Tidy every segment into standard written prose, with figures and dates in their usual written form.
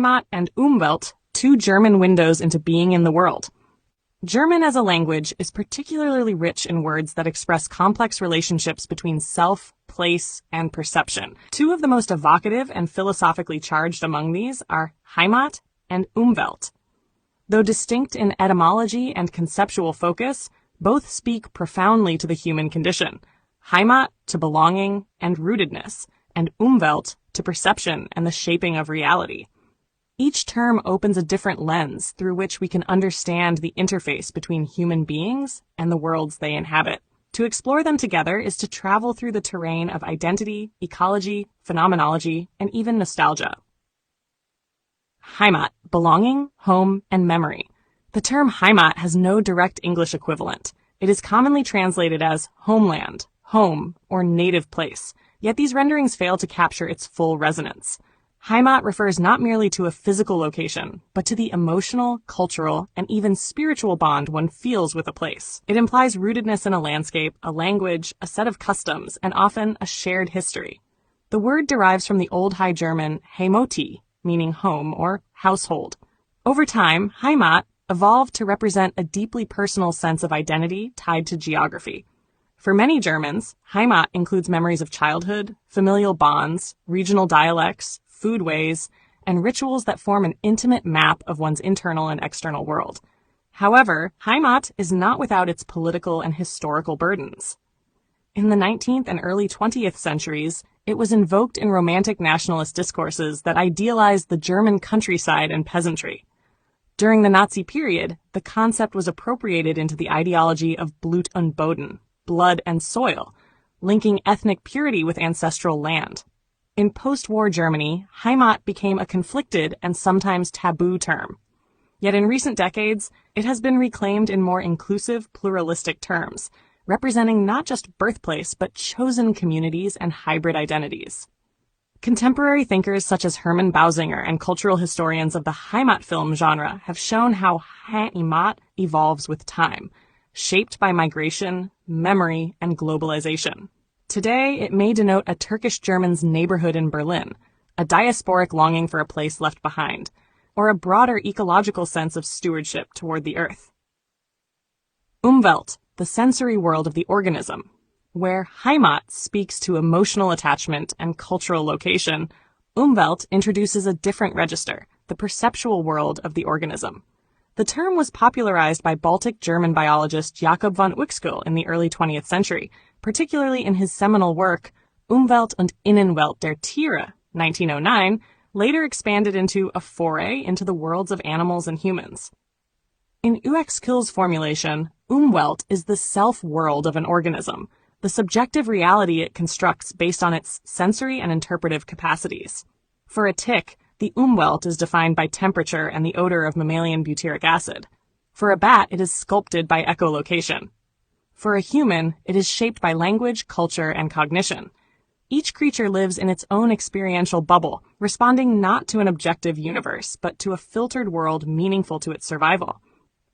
HEIMAT and UMWELT, two German windows into being in the world. German as a language is particularly rich in words that express complex relationships between self, place, and perception. Two of the most evocative and philosophically charged among these are HEIMAT and UMWELT. Though distinct in etymology and conceptual focus, both speak profoundly to the human condition. HEIMAT to belonging and rootedness, and UMWELT to perception and the shaping of reality. Each term opens a different lens through which we can understand the interface between human beings and the worlds they inhabit. To explore them together is to travel through the terrain of identity, ecology, phenomenology, and even nostalgia. HEIMAT, belonging, home, and memory. The term HEIMAT has no direct English equivalent. It is commonly translated as homeland, home, or native place, yet these renderings fail to capture its full resonance. HEIMAT refers not merely to a physical location, but to the emotional, cultural, and even spiritual bond one feels with a place. It implies rootedness in a landscape, a language, a set of customs, and often a shared history. The word derives from the Old High German Heimoti, meaning home or household. Over time, HEIMAT evolved to represent a deeply personal sense of identity tied to geography. For many Germans, HEIMAT includes memories of childhood, familial bonds, regional dialects, foodways, and rituals that form an intimate map of one's internal and external world. However, HEIMAT is not without its political and historical burdens. In the 19th and early 20th centuries, it was invoked in romantic nationalist discourses that idealized the German countryside and peasantry. During the Nazi period, the concept was appropriated into the ideology of Blut und Boden, blood and soil, linking ethnic purity with ancestral land. In post-war Germany, HEIMAT became a conflicted and sometimes taboo term. Yet in recent decades, it has been reclaimed in more inclusive, pluralistic terms, representing not just birthplace but chosen communities and hybrid identities. Contemporary thinkers such as Hermann Bausinger and cultural historians of the HEIMAT film genre have shown how HEIMAT evolves with time, shaped by migration, memory, and globalization. Today, it may denote a Turkish German's neighborhood in Berlin, a diasporic longing for a place left behind, or a broader ecological sense of stewardship toward the earth. UMWELT, the sensory world of the organism. Where HEIMAT speaks to emotional attachment and cultural location, UMWELT introduces a different register, the perceptual world of the organism. The term was popularized by Baltic German biologist Jakob von Uexküll in the early 20th century, particularly in his seminal work, Umwelt und Innenwelt der Tiere, 1909, later expanded into a foray into the worlds of animals and humans. In Uexküll's formulation, Umwelt is the self-world of an organism, the subjective reality it constructs based on its sensory and interpretive capacities. For a tick, the Umwelt is defined by temperature and the odor of mammalian butyric acid. For a bat, it is sculpted by echolocation. For a human, it is shaped by language, culture, and cognition. Each creature lives in its own experiential bubble, responding not to an objective universe, but to a filtered world meaningful to its survival.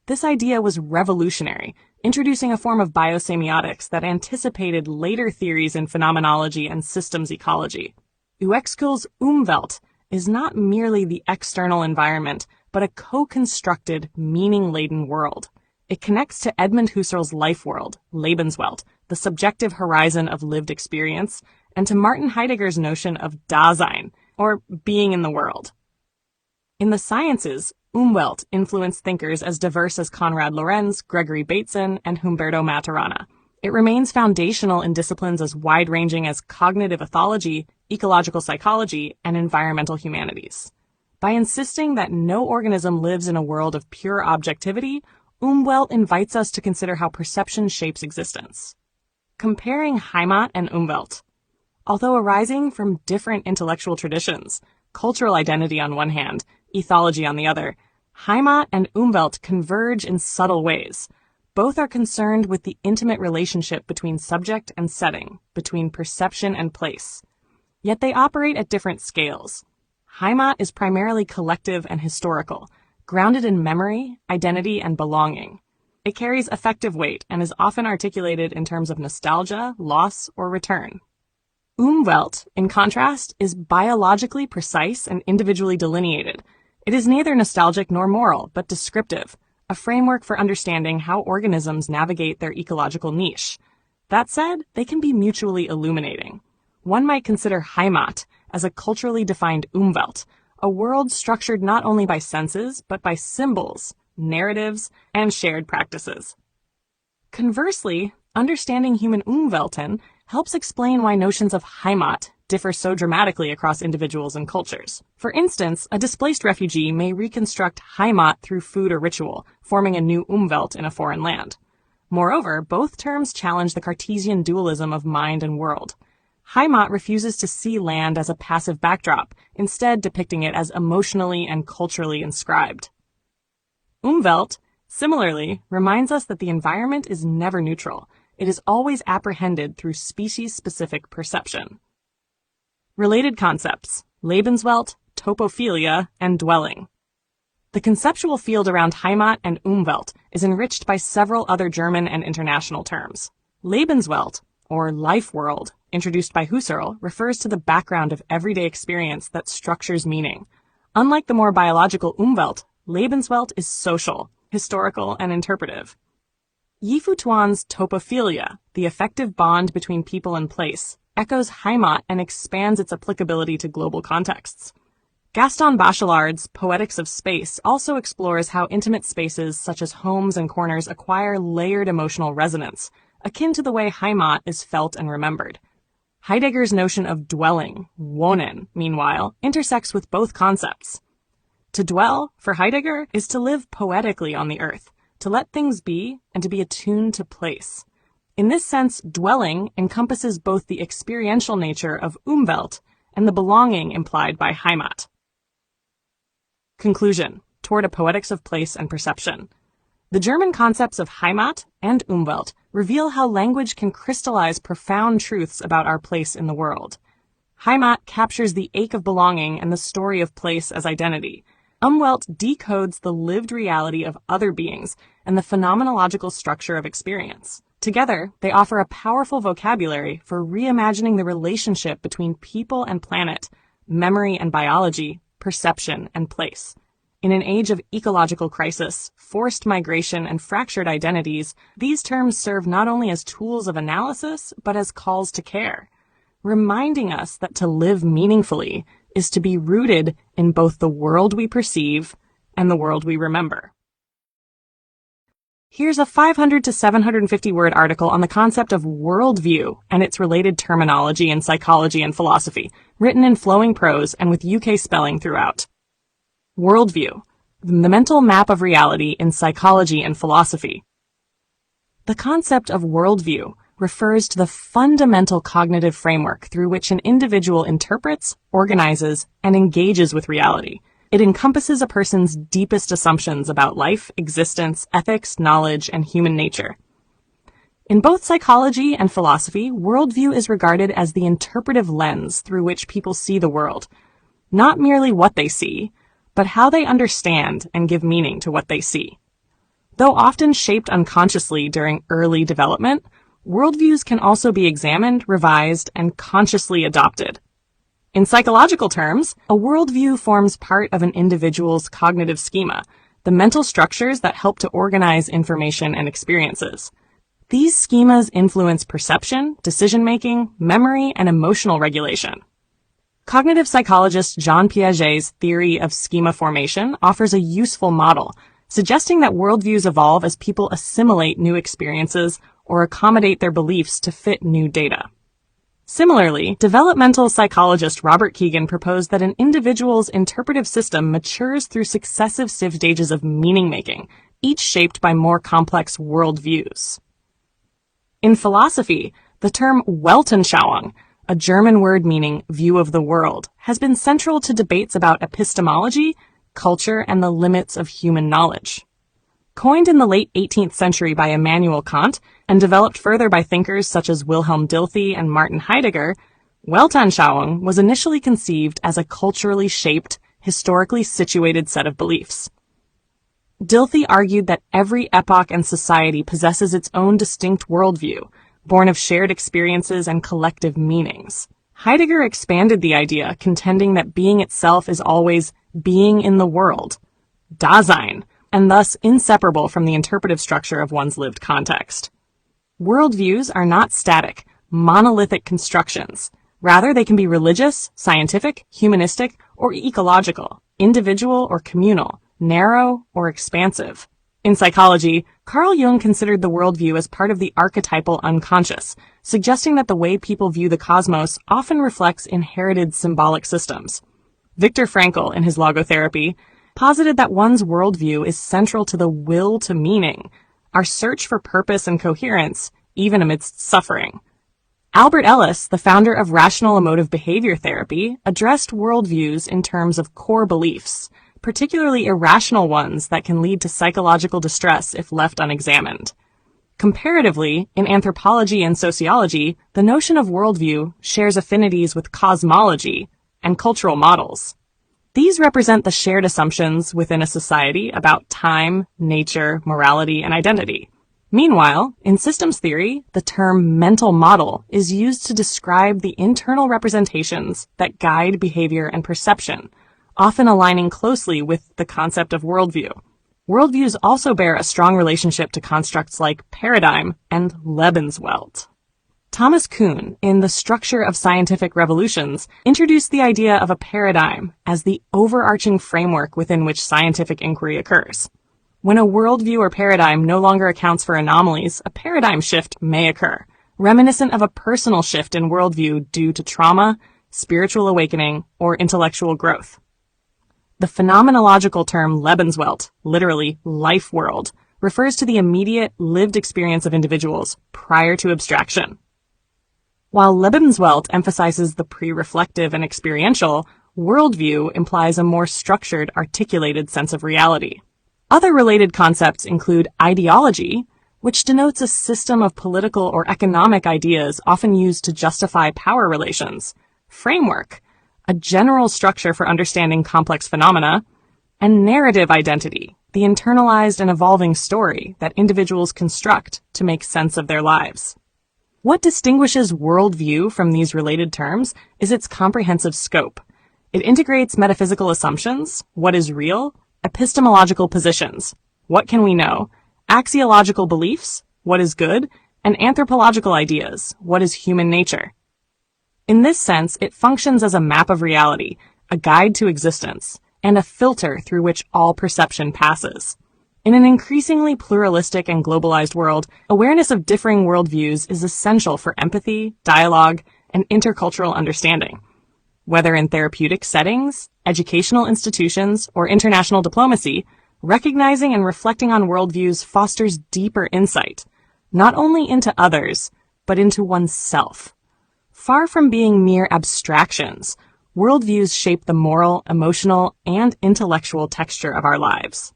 This idea was revolutionary, introducing a form of biosemiotics that anticipated later theories in phenomenology and systems ecology. Uexküll's Umwelt is not merely the external environment, but a co-constructed, meaning-laden world. It connects to Edmund Husserl's life world, Lebenswelt, the subjective horizon of lived experience, and to Martin Heidegger's notion of Dasein, or being in the world. In the sciences, Umwelt influenced thinkers as diverse as Konrad Lorenz, Gregory Bateson, and Humberto Maturana. It remains foundational in disciplines as wide-ranging as cognitive ethology, ecological psychology, and environmental humanities. By insisting that no organism lives in a world of pure objectivity, Umwelt invites us to consider how perception shapes existence. Comparing HEIMAT and Umwelt. Although arising from different intellectual traditions, cultural identity on one hand, ethology on the other, HEIMAT and Umwelt converge in subtle ways. Both are concerned with the intimate relationship between subject and setting, between perception and place. Yet they operate at different scales. HEIMAT is primarily collective and historical, grounded in memory, identity, and belonging. It carries affective weight and is often articulated in terms of nostalgia, loss, or return. Umwelt, in contrast, is biologically precise and individually delineated. It is neither nostalgic nor moral, but descriptive, a framework for understanding how organisms navigate their ecological niche. That said, they can be mutually illuminating. One might consider HEIMAT as a culturally defined UMWELT, a world structured not only by senses, but by symbols, narratives, and shared practices. Conversely, understanding human UMWELTen helps explain why notions of HEIMAT differ so dramatically across individuals and cultures. For instance, a displaced refugee may reconstruct HEIMAT through food or ritual, forming a new UMWELT in a foreign land. Moreover, both terms challenge the Cartesian dualism of mind and world. HEIMAT refuses to see land as a passive backdrop, instead depicting it as emotionally and culturally inscribed. UMWELT, similarly, reminds us that the environment is never neutral. It is always apprehended through species-specific perception. Related concepts: Lebenswelt, topophilia, and dwelling. The conceptual field around HEIMAT and UMWELT is enriched by several other German and international terms. Lebenswelt, or life world, introduced by Husserl, refers to the background of everyday experience that structures meaning. Unlike the more biological UMWELT, Lebenswelt is social, historical, and interpretive. Yifu Tuan's topophilia, the affective bond between people and place, echoes HEIMAT and expands its applicability to global contexts. Gaston Bachelard's Poetics of Space also explores how intimate spaces such as homes and corners acquire layered emotional resonance, akin to the way HEIMAT is felt and remembered. Heidegger's notion of dwelling, wohnen, meanwhile, intersects with both concepts. To dwell, for Heidegger, is to live poetically on the earth, to let things be, and to be attuned to place. In this sense, dwelling encompasses both the experiential nature of UMWELT and the belonging implied by HEIMAT. Conclusion: toward a poetics of place and perception. The German concepts of HEIMAT and UMWELT reveal how language can crystallize profound truths about our place in the world. HEIMAT captures the ache of belonging and the story of place as identity. UMWELT decodes the lived reality of other beings and the phenomenological structure of experience. Together, they offer a powerful vocabulary for reimagining the relationship between people and planet, memory and biology, perception and place. In an age of ecological crisis, forced migration, and fractured identities, these terms serve not only as tools of analysis, but as calls to care, reminding us that to live meaningfully is to be rooted in both the world we perceive and the world we remember. Here's a 500 to 750 word article on the concept of worldview and its related terminology in psychology and philosophy, written in flowing prose and with UK spelling throughout. Worldview, the mental map of reality in psychology and philosophy. The concept of worldview refers to the fundamental cognitive framework through which an individual interprets, organizes, and engages with reality. It encompasses a person's deepest assumptions about life, existence, ethics, knowledge, and human nature. In both psychology and philosophy, worldview is regarded as the interpretive lens through which people see the world. Not merely what they see, but how they understand and give meaning to what they see. Though often shaped unconsciously during early development, worldviews can also be examined, revised, and consciously adopted. In psychological terms, a worldview forms part of an individual's cognitive schema, the mental structures that help to organize information and experiences. These schemas influence perception, decision-making, memory, and emotional regulation. Cognitive psychologist Jean Piaget's theory of schema formation offers a useful model, suggesting that worldviews evolve as people assimilate new experiences or accommodate their beliefs to fit new data. Similarly, developmental psychologist Robert Kegan proposed that an individual's interpretive system matures through successive stages of meaning-making, each shaped by more complex worldviews. In philosophy, the term Weltanschauung, a German word meaning view of the world, has been central to debates about epistemology, culture, and the limits of human knowledge. Coined in the late 18th century by Immanuel Kant and developed further by thinkers such as Wilhelm Dilthey and Martin Heidegger, Weltanschauung was initially conceived as a culturally shaped, historically situated set of beliefs. Dilthey argued that every epoch and society possesses its own distinct worldview, born of shared experiences and collective meanings. Heidegger expanded the idea, contending that being itself is always being in the world, Dasein, and thus inseparable from the interpretive structure of one's lived context. Worldviews are not static, monolithic constructions. Rather, they can be religious, scientific, humanistic, or ecological, individual or communal, narrow or expansive. In psychology, Carl Jung considered the worldview as part of the archetypal unconscious, suggesting that the way people view the cosmos often reflects inherited symbolic systems. Viktor Frankl, in his logotherapy, posited that one's worldview is central to the will to meaning, our search for purpose and coherence, even amidst suffering. Albert Ellis, the founder of rational emotive behavior therapy, addressed worldviews in terms of core beliefs, particularly irrational ones that can lead to psychological distress if left unexamined. Comparatively, in anthropology and sociology, the notion of worldview shares affinities with cosmology and cultural models. These represent the shared assumptions within a society about time, nature, morality, and identity. Meanwhile, in systems theory, the term mental model is used to describe the internal representations that guide behavior and perception, often aligning closely with the concept of worldview. Worldviews also bear a strong relationship to constructs like paradigm and Lebenswelt. Thomas Kuhn, in The Structure of Scientific Revolutions, introduced the idea of a paradigm as the overarching framework within which scientific inquiry occurs. When a worldview or paradigm no longer accounts for anomalies, a paradigm shift may occur, reminiscent of a personal shift in worldview due to trauma, spiritual awakening, or intellectual growth. The phenomenological term Lebenswelt, literally life world, refers to the immediate lived experience of individuals prior to abstraction. While Lebenswelt emphasizes the pre-reflective and experiential, worldview implies a more structured, articulated sense of reality. Other related concepts include ideology, which denotes a system of political or economic ideas often used to justify power relations, framework, a general structure for understanding complex phenomena, and narrative identity, the internalized and evolving story that individuals construct to make sense of their lives. What distinguishes worldview from these related terms is its comprehensive scope. It integrates metaphysical assumptions, what is real, epistemological positions, what can we know, axiological beliefs, what is good, and anthropological ideas, what is human nature. In this sense, it functions as a map of reality, a guide to existence, and a filter through which all perception passes. In an increasingly pluralistic and globalized world, awareness of differing worldviews is essential for empathy, dialogue, and intercultural understanding. Whether in therapeutic settings, educational institutions, or international diplomacy, recognizing and reflecting on worldviews fosters deeper insight, not only into others, but into oneself. Far from being mere abstractions, worldviews shape the moral, emotional, and intellectual texture of our lives.